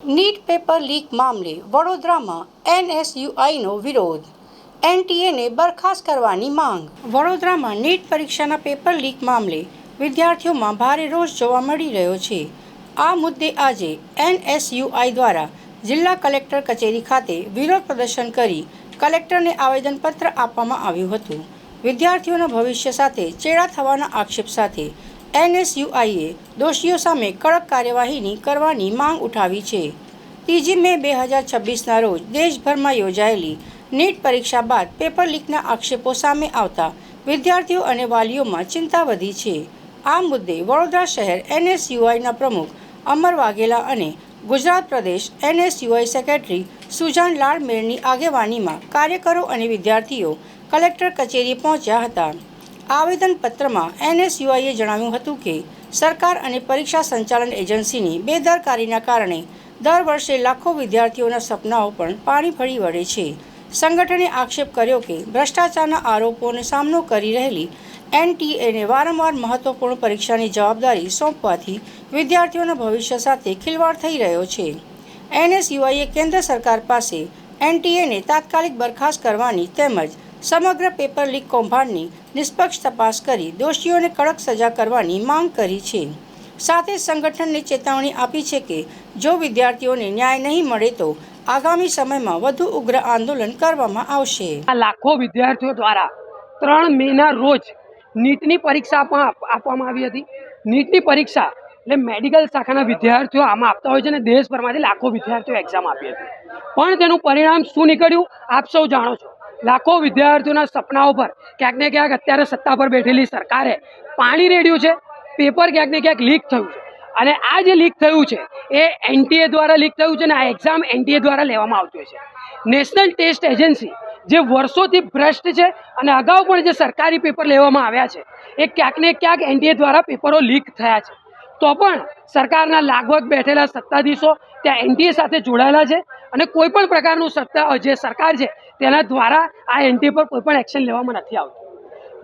NEET paper leak મામલે વડોદરામાં એનએસયુઆઈનો વિરોધ, એનટીએને બરખાસ્ત કરવાની માંગ. વડોદરામાં નીટ પરીક્ષાના પેપર લીક મામલે વિદ્યાર્થીઓમાં ભારે રોષ જોવા મળી રહ્યો છે. આ મુદ્દે આજે એનએસયુઆઈ દ્વારા જિલ્લા કલેક્ટર કચેરી ખાતે વિરોધ પ્રદર્શન કરી કલેક્ટરને આવેદનપત્ર આપવામાં આવ્યું હતું. વિદ્યાર્થીઓના ભવિષ્ય સાથે ચેડા થવાના આક્ષેપ સાથે એનએસયુઆઈએ દોષીઓ સામે કડક કાર્યવાહી કરવાની માંગ ઉઠાવી છે. 3 મે 2026ના રોજ દેશભરમાં યોજાયેલી નીટ પરીક્ષા બાદ પેપર લીકના આક્ષેપો સામે આવતા વિદ્યાર્થીઓ અને વાલીઓમાં ચિંતા વધી છે. આ મુદ્દે વડોદરા શહેર એનએસયુઆઈના પ્રમુખ અમર વાઘેલા અને ગુજરાત પ્રદેશ એનએસયુઆઈ સેક્રેટરી સુજાન લાડમેરની આગેવાનીમાં કાર્યકરો અને વિદ્યાર્થીઓ કલેક્ટર કચેરીએ પહોંચ્યા હતા. આવેદનપત્રમાં એનએસયુઆઈએ જણાવ્યું હતું કે સરકાર અને પરીક્ષા સંચાલન એજન્સીની બેદરકારીના કારણે દર વર્ષે લાખો વિદ્યાર્થીઓના સપનાઓ પણ પાણી ફરી વળે છે. સંગઠને આક્ષેપ કર્યો કે ભ્રષ્ટાચારના આરોપોનો સામનો કરી રહેલી એનટીએને વારંવાર મહત્વપૂર્ણ પરીક્ષાની જવાબદારી સોંપવાથી વિદ્યાર્થીઓના ભવિષ્ય સાથે ખિલવાડ થઈ રહ્યો છે. એનએસયુઆઈએ કેન્દ્ર સરકાર પાસે એનટીએને તાત્કાલિક બરખાસ્ત કરવાની તેમજ સમગ્ર પેપર લીક કૌભાંડની નિષ્પક્ષ તપાસ કરી દોષીઓને કડક સજા કરવાની માંગ કરી છે. સાથે સંગઠનને ચેતવણી આપી છે કે જો વિદ્યાર્થીઓને ન્યાય નહીં મળે તો આગામી સમયમાં વધુ ઉગ્ર આંદોલન કરવામાં આવશે. લાખો વિદ્યાર્થીઓ દ્વારા 3 મેના રોજ નીટની પરીક્ષા આપવામાં આવી હતી. નીટની પરીક્ષા એટલે મેડિકલ શાખાના વિદ્યાર્થીઓ આમાં આપતા હોય છે અને દેશભરમાંથી લાખો વિદ્યાર્થીઓ એક્ઝામ આપી હતી. પણ તેનું પરિણામ શું નીકળ્યું આપ સૌ જાણો છો. લાખો વિદ્યાર્થીઓના સપનાઓ પર ક્યાંક ને ક્યાંક અત્યારે સત્તા પર બેઠેલી સરકારે પાણી રેડ્યું છે. પેપર ક્યાંક ને ક્યાંક લીક થયું છે અને આ જે લીક થયું છે એ એનટીએ દ્વારા લીક થયું છે અને આ એક્ઝામ એનટીએ દ્વારા લેવામાં આવતી હોય છે. નેશનલ ટેસ્ટ એજન્સી જે વર્ષોથી ભ્રષ્ટ છે અને અગાઉ પણ જે સરકારી પેપર લેવામાં આવ્યા છે એ ક્યાંક ને ક્યાંક એનટીએ દ્વારા પેપરો લીક થયા છે. તો પણ સરકારના લાગવગ બેઠેલા સત્તાધીશો ત્યાં એનટીએ સાથે જોડાયેલા છે અને કોઈ પણ પ્રકારનું જે સરકાર છે તેના દ્વારા આ એનટીએ પર કોઈ પણ એક્શન લેવામાં નથી આવતું.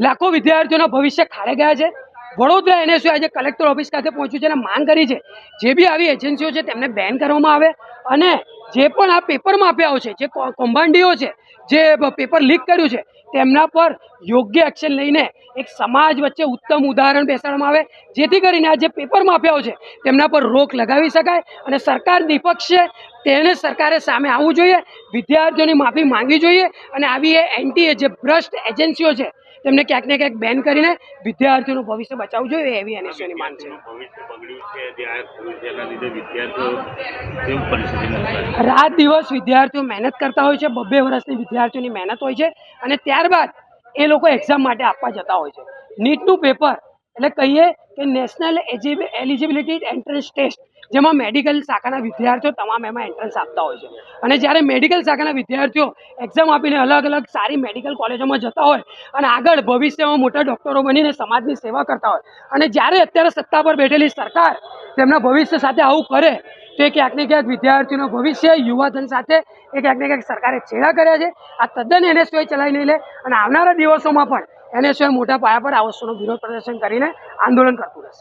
લાખો વિદ્યાર્થીઓના ભવિષ્ય ખાડે ગયા છે. વડોદરા એનએસયુઆઈ આજે કલેક્ટર ઓફિસ ખાતે પહોંચ્યું છે અને માંગ કરી છે જે બી આવી એજન્સીઓ છે તેમને બેન કરવામાં આવે અને જે પણ આ પેપર માફિયાઓ છે, જે કૌભાંડીઓ છે, જે પેપર લીક કર્યું છે તેમના પર યોગ્ય એક્શન લઈને એક સમાજ વચ્ચે ઉત્તમ ઉદાહરણ બેસાડવામાં આવે જેથી કરીને આ જે પેપર માફિયાઓ છે તેમના પર રોક લગાવી શકાય અને સરકાર નિપક્ષ છે તેને સરકારે સામે આવવું જોઈએ, વિદ્યાર્થીઓની માફી માંગવી જોઈએ અને આવી એનટીએ જે ભ્રષ્ટ એજન્સીઓ છે તેમને ક્યાંક ને ક્યાંક બેન કરીને વિદ્યાર્થીઓનું ભવિષ્ય બચાવવું જોઈએ એવી એનએસયુની માંગ છે. રાત દિવસ વિદ્યાર્થીઓ મહેનત કરતા હોય છે. 2 વર્ષની વિદ્યાર્થીઓની મહેનત હોય છે અને ત્યારબાદ એ લોકો એક્ઝામ માટે આપવા જતા હોય છે. નીટનું પેપર એટલે કહીએ કે નેશનલ એલિજિબિલિટી એન્ટ્રન્સ ટેસ્ટ જેમાં મેડિકલ શાખાના વિદ્યાર્થીઓ તમામ એમાં એન્ટ્રન્સ આપતા હોય છે અને જ્યારે મેડિકલ શાખાના વિદ્યાર્થીઓ એક્ઝામ આપીને અલગ અલગ સારી મેડિકલ કોલેજોમાં જતા હોય અને આગળ ભવિષ્યમાં મોટા ડૉક્ટરો બનીને સમાજની સેવા કરતા હોય અને જ્યારે અત્યારે સત્તા પર બેઠેલી સરકાર તેમના ભવિષ્ય સાથે આવું કરે તો એ ક્યાંક ને ક્યાંક વિદ્યાર્થીઓનું ભવિષ્ય યુવાધન સાથે એ ક્યાંક ને ક્યાંક સરકારે છેડા કર્યા છે. આ તદ્દન એનએસયુઆઈ ચલાવી નહીં લે અને આવનારા દિવસોમાં પણ એનએસયુઆઈ મોટા પાયા પર આ વસ્તુનો વિરોધ પ્રદર્શન કરીને આંદોલન કરતું રહેશે.